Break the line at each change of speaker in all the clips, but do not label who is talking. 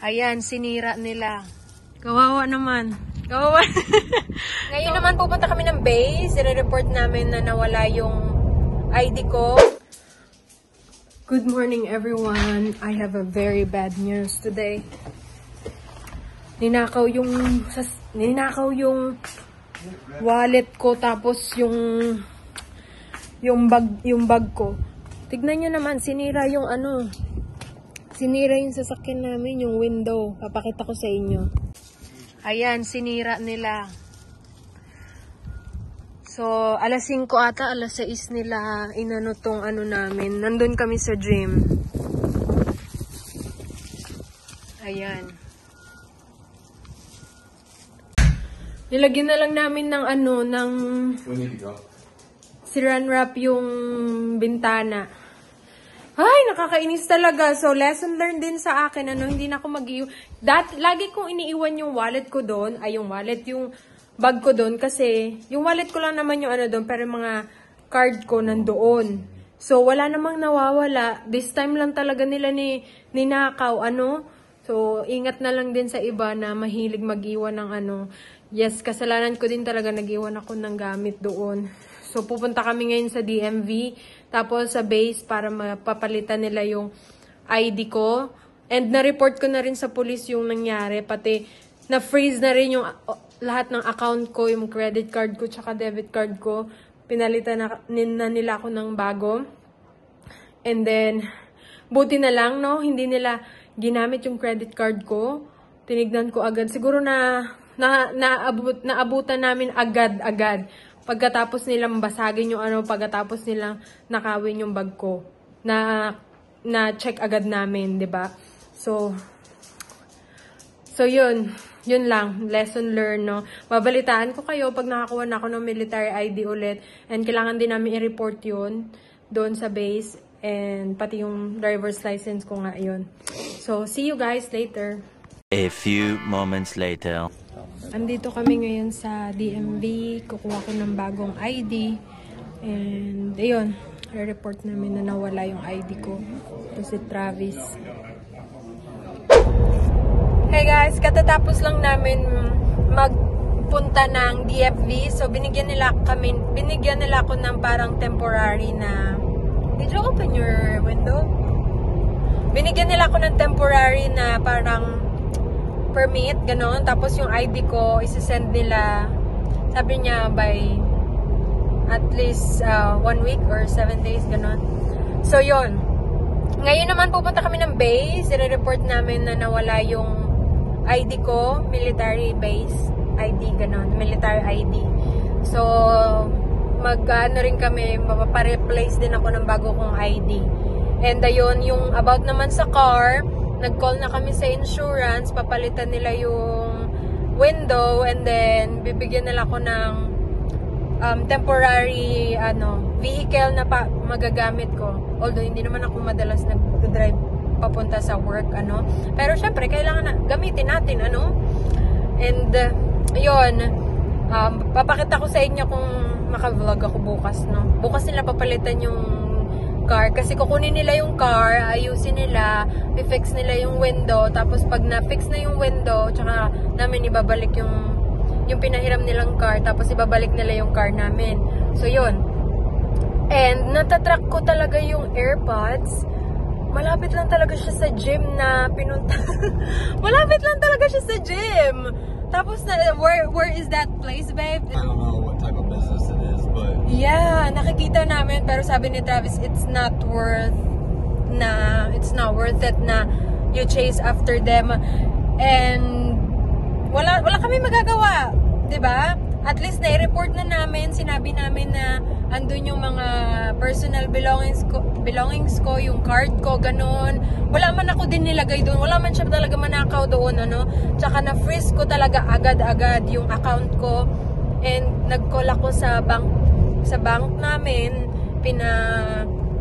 Ayan, sinira nila. Kawawa naman. Kawawa. Ngayon naman pupunta kami ng base. I-report namin na nawala yung ID ko. Good morning everyone. I have a very bad news today. Ninakaw yung wallet ko, tapos yung bag ko. Tignan nyo naman, sinira yung sinira yung sasakyan namin, yung window. Papakita ko sa inyo. Ayan, sinira nila. So, alas 5 ata, alas 6 nila inano tong namin. Nandun kami sa gym. Ayan. Nilagyan na lang namin ng saran wrap yung bintana. Ay, nakakainis talaga. So, lesson learned din sa akin. Hindi na ako lagi kong iniiwan yung wallet ko doon. Yung bag ko doon. Kasi, yung wallet ko lang naman yung doon. Pero mga card ko nandoon. So, wala namang nawawala. This time lang talaga nila ninakaw. So, ingat na lang din sa iba na mahilig mag-iwan ng Yes, kasalanan ko din talaga. Nag-iwan ako ng gamit doon. So, pupunta kami ngayon sa DMV. Tapos sa base para mapapalitan nila yung ID ko. And na-report ko na rin sa police yung nangyari. Pati na-freeze na rin yung lahat ng account ko. Yung credit card ko tsaka debit card ko. Pinalitan na nila ako ng bago. And then, buti na lang, no? Hindi nila ginamit yung credit card ko. Tinignan ko agad. Siguro naabutan namin agad-agad. Pagkatapos nilang basagin yung pagkatapos nilang nakawin yung bag ko. Na-check agad namin, 'di ba? So yun lang, lesson learned, no. Babalitaan ko kayo pag nakakuha na ako ng military ID ulit, and kailangan din namin i-report yun doon sa base, and pati yung driver's license ko nga yun. So, see you guys later.
A few moments later.
Andito kami ngayon sa DMV. Kukuha ko ng bagong ID. And, ayun. I-report namin na nawala yung ID ko. Ito si Travis. Hey guys, katatapos lang namin magpunta ng DFV. So, binigyan nila ako ng parang temporary na... Did you open your window? Binigyan nila ako ng temporary na parang permit, ganon. Tapos yung ID ko, isi-send nila, sabi niya, by at least 1 week or 7 days, ganon. So, yun. Ngayon naman pupunta kami ng base. I-report namin na nawala yung ID ko, military base ID, ganon. Military ID. So, rin kami, mapapareplace din ako ng bago kong ID. And ayun, yung about naman sa car, nag-call na kami sa insurance, papalitan nila yung window, and then bibigyan nila ako ng temporary vehicle na magagamit ko. Although hindi naman ako madalas nag-drive papunta sa work, Pero syempre kailangan gamitin natin, And yun, papakita ko sa inyo kung maka-vlog ako bukas, Bukas nila papalitan yung car. Kasi kukunin nila yung car, ayusin nila, i-fix nila yung window, tapos pag na-fix na yung window, tsaka namin ibabalik yung pinahiram nilang car, tapos ibabalik nila yung car namin. So, yun. And, natatrack ko talaga yung AirPods. Malapit lang talaga siya sa gym na pinunta. Malapit lang talaga siya sa gym. Tapos, where is that place, babe?
I don't know what type of business it is, but...
Yeah, nakikita namin, pero sabi ni Travis, it's not worth it na you chase after them. And wala kami magagawa, 'di ba? At least na-report na namin, sinabi namin na andun yung mga personal belongings ko, yung card ko, ganun. Wala man ako din nilagay doon, wala man siya talaga manakaw doon, Tsaka na-freeze ko talaga agad-agad yung account ko. And nag-call ako sa bank namin,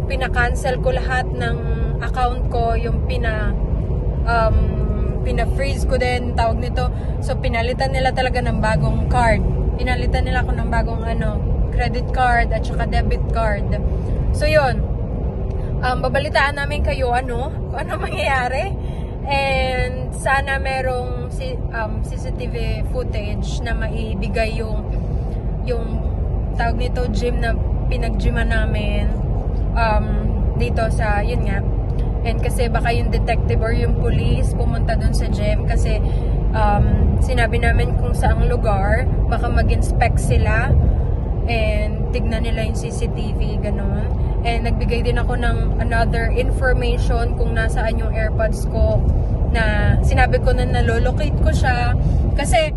pina-cancel ko lahat ng account ko, yung pina-freeze ko din, tawag nito. So, pinalitan nila talaga ng bagong card. Pinalitan nila ako ng bagong credit card at saka debit card. So, yun. Babalitaan namin kayo, kung ano mangyayari. And, sa sana merong CCTV footage na maibigay yung tawag nito gym na pinag-gyman namin dito sa yun nga. And kasi baka yung detective or yung police pumunta dun sa gym kasi sinabi namin kung saang lugar, baka mag-inspect sila and tignan nila yung CCTV, ganun. And nagbigay din ako ng another information kung nasaan yung AirPods ko, na sinabi ko na nalolocate ko siya kasi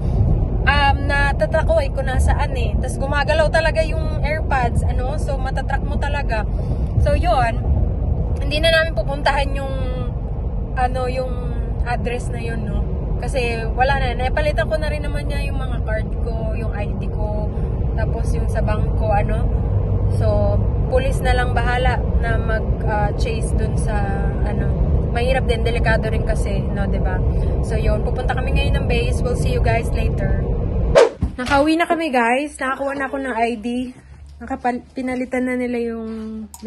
natatrack ko kung nasaan eh. Tapos gumagalaw talaga yung AirPods, so matatrack mo talaga. So yun, hindi na namin pupuntahan yung yung address na yun, no? Kasi wala na, napalitan ko na rin naman niya yung mga card ko, yung ID ko, tapos yung sa bangko, So, police na lang bahala na mag-chase dun sa, mahirap din, delikado rin kasi, no, diba? So, yun, pupunta kami ngayon ng base. We'll see you guys later. Nakauwi na kami, guys. Nakakuha na ako ng ID. Pinalitan na nila yung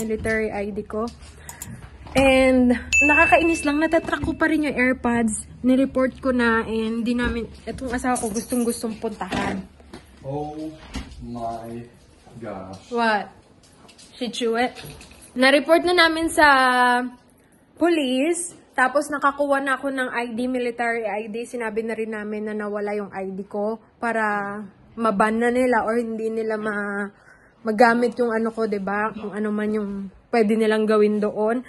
military ID ko. And, nakakainis lang, natatrack ko pa rin yung AirPods. Nireport ko na, and di namin, itong asawa ko gustong-gustong puntahan.
Oh my gosh.
What? She chew it? Na-report na namin sa police, tapos nakakuha na ako ng ID, military ID. Sinabi na rin namin na nawala yung ID ko para maban na nila or hindi nila magamit yung ko, diba? Kung ano man yung pwede nilang gawin doon.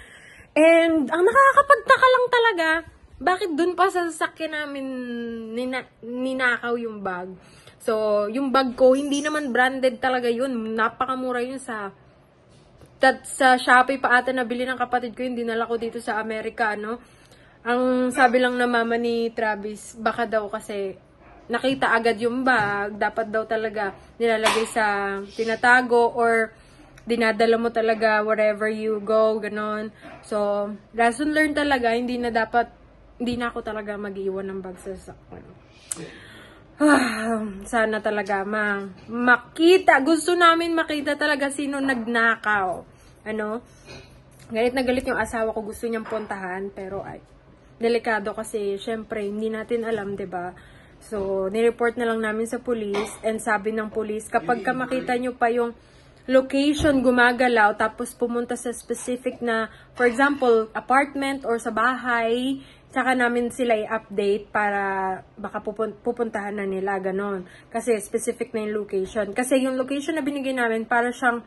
And, ang nakakapagtaka lang talaga, bakit dun pa sa sasakyan namin ninakaw yung bag? So, yung bag ko, hindi naman branded talaga yun. Napakamura yun sa Shopee pa ata nabili ng kapatid ko. Yung dinala ko dito sa Amerika, Ang sabi lang na mama ni Travis, baka daw kasi nakita agad yung bag, dapat daw talaga nilalagay sa tinatago or dinadala mo talaga wherever you go, ganon. So, lesson learned talaga, hindi na ako talaga mag-iwan ng bag sa sasakyan. Sana talaga makita. Gusto namin makita talaga sino nagnakaw. Galit na galit yung asawa ko, gusto niyang puntahan, pero delikado kasi syempre hindi natin alam, 'di ba? So, nireport na lang namin sa police, and sabi ng police, kapag makita nyo pa yung location gumagalaw, tapos pumunta sa specific na, for example, apartment or sa bahay, tsaka namin sila i-update para baka pupuntahan na nila, ganon. Kasi specific na yung location. Kasi yung location na binigay namin, para siyang,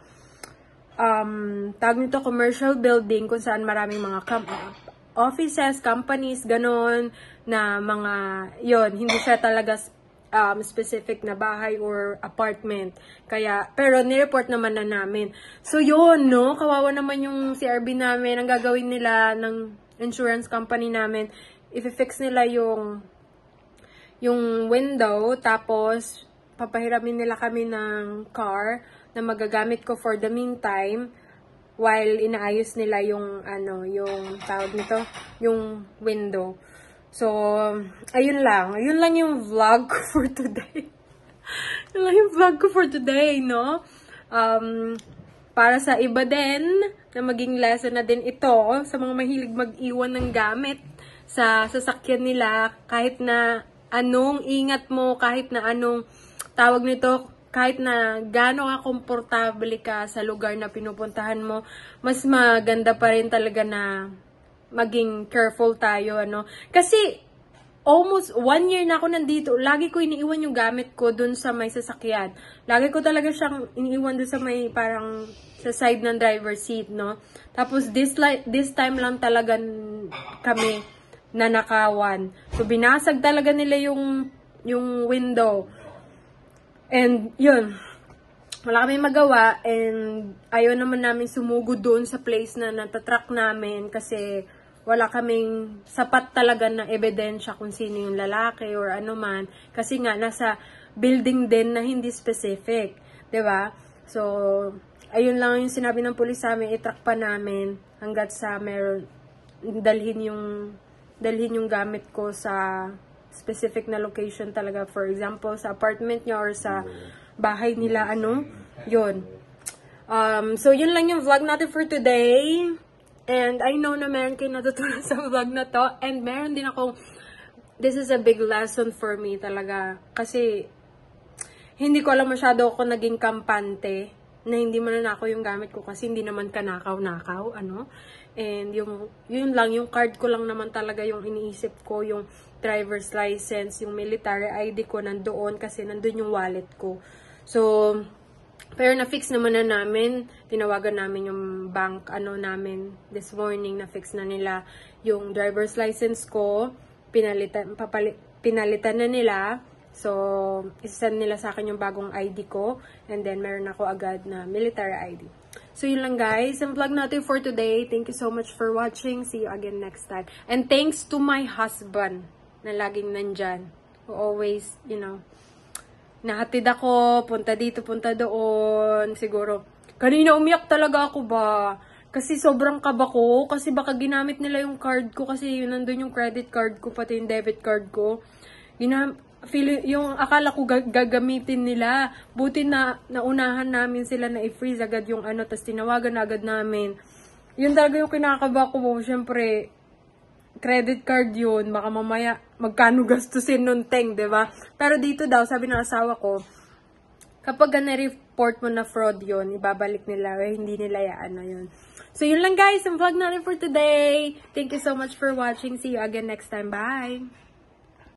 tawag nito, commercial building, kung saan maraming mga offices, companies, ganon, na mga, hindi siya talaga specific na bahay or apartment. Kaya, pero nireport naman na namin. So, kawawa naman yung CRB namin. Ang gagawin nila ng insurance company namin, i-fix nila yung window, tapos papahiramin nila kami ng car na magagamit ko for the meantime while inaayos nila yung tawag nito, yung window. So, ayun lang yung vlog ko for today. Yun lang yung vlog ko for today, no? Para sa iba din, na maging lesson na din ito, sa mga mahilig mag-iwan ng gamit sa sasakyan nila, kahit na anong ingat mo, kahit na anong tawag nito, kahit na gaano ka komportable ka sa lugar na pinupuntahan mo, mas maganda pa rin talaga na maging careful tayo, Kasi, almost 1 year na ako nandito, lagi ko iniiwan yung gamit ko dun sa may sasakyan. Lagi ko talaga siyang iniiwan dun sa may parang sa side ng driver seat, Tapos, this time lang talaga kami nanakawan. So, binasag talaga nila yung window. And, yun. Wala kami magawa, and ayaw naman namin sumugod doon sa place na natatrack namin kasi wala kaming sapat talaga na ebidensya kung sino yung lalaki or ano man. Kasi nga, nasa building din na hindi specific. 'Di ba? So, ayun lang yung sinabi ng pulis sa amin, i-track pa namin hanggat sa meron, dalhin yung gamit ko sa specific na location talaga. For example, sa apartment niya or sa bahay nila, yun. So, yun lang yung vlog natin for today. And I know na meron kayo natutunan sa vlog na to. And meron din akong this is a big lesson for me talaga. Kasi, hindi ko alam masyado ako naging kampante na hindi mananakaw yung gamit ko kasi hindi naman kanakaw-nakaw, ano. And yun lang, yung card ko lang naman talaga yung iniisip ko, yung driver's license, yung military ID ko nandoon kasi nandun yung wallet ko. So, pero na-fix naman na namin, tinawagan namin yung bank, namin, this morning, na-fix na nila yung driver's license ko, pinalitan na nila. So, isasend nila sa akin yung bagong ID ko. And then, meron ako agad na military ID. So, yun lang guys. Ang vlog natin for today. Thank you so much for watching. See you again next time. And thanks to my husband na laging nandyan. Who always, nahatid ako. Punta dito, punta doon. Siguro, kanina umiyak talaga ako ba? Kasi sobrang kaba ko. Kasi baka ginamit nila yung card ko. Kasi yun, nandun yung credit card ko, pati yung debit card ko. Yung akala ko gagamitin nila. Buti na naunahan namin sila na i-freeze agad yung tapos tinawagan agad namin. Yun talaga yung kinakaba ko. Siyempre, credit card yun. Baka mamaya magkano gastusin nun, Teng, diba? Pero dito daw, sabi ng asawa ko, kapag na-report mo na fraud yun, ibabalik nila. Hindi nila yun. So, yun lang guys. Ang vlog natin for today. Thank you so much for watching. See you again next time. Bye!